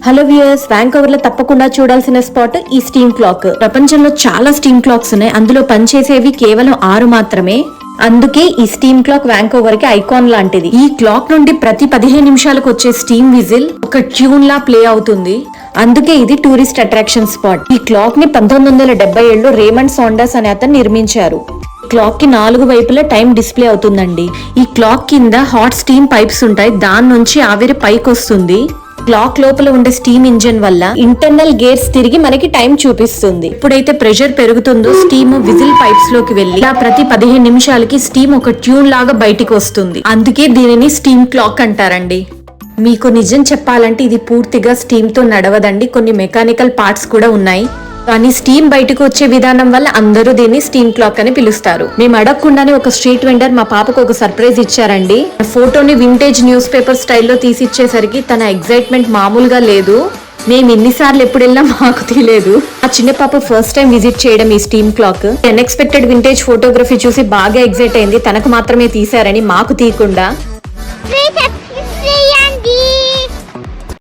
Hello viewers, Vancouver లో తప్పకుండా చూడాల్సిన స్పాట్ ఈ స్టీమ్ క్లాక్. ప్రపంచంలో చాలా స్టీమ్ క్లాక్స్ ఉన్నాయి, అందులో పనిచేసేవి కేవలం 6 మాత్రమే. అందుకే ఈ స్టీమ్ క్లాక్ వ్యాంకోవర్ కి ఐకాన్ లాంటిది. ఈ క్లాక్ నుండి ప్రతి 15 నిమిషాలకు వచ్చే స్టీమ్ విజిల్ ఒక ట్యూన్ లా ప్లే అవుతుంది. అందుకే ఇది టూరిస్ట్ అట్రాక్షన్ స్పాట్. ఈ క్లాక్ ని 1977లో రేమండ్ సాండర్స్ అనే అతను నిర్మించారు. క్లాక్ కి 4 వైపులా టైం డిస్ప్లే అవుతుందండి. ఈ క్లాక్ కింద హాట్ స్టీమ్ పైప్స్ ఉంటాయి, దాని నుంచి ఆవిరి పైకి వస్తుంది. క్లాక్ లోపల ఉండే స్టీమ్ ఇంజిన్ వల్ల ఇంటర్నల్ గేర్స్ తిరిగి మనకి టైం చూపిస్తుంది. ఎప్పుడైతే ప్రెషర్ పెరుగుతుందో స్టీమ్ విజిల్ పైప్స్ లోకి వెళ్లి ప్రతి 15 నిమిషాలకి స్టీమ్ ఒక ట్యూన్ లాగా బయటికి వస్తుంది. అందుకే దీనిని స్టీమ్ క్లాక్ అంటారండి. మీకు నిజం చెప్పాలంటే ఇది పూర్తిగా స్టీమ్ తో నడవదండి, కొన్ని మెకానికల్ పార్ట్స్ కూడా ఉన్నాయి. కానీ స్టీమ్ బయటకు వచ్చే విధానం వల్ల అందరూ దీన్ని స్టీమ్ క్లాక్ అని పిలుస్తారు. మేము అడగకుండానే ఒక స్ట్రీట్ వెండర్ మా పాపకు ఒక సర్ప్రైజ్ ఇచ్చారండి. ఫోటోని వింటేజ్ న్యూస్ పేపర్ స్టైల్లో తీసిచ్చేసరికి తన ఎగ్జైట్మెంట్ మామూలుగా లేదు. మేము ఎన్నిసార్లు ఎప్పుడు వెళ్ళినా మాకు తెలియదు. ఆ చిన్న పాప ఫస్ట్ టైం విజిట్ చేయడం ఈ steam clock. Unexpected vintage photography చూసి బాగా ఎగ్జైట్ అయింది. తనకు మాత్రమే తీశారని మాకు తీయకుండా.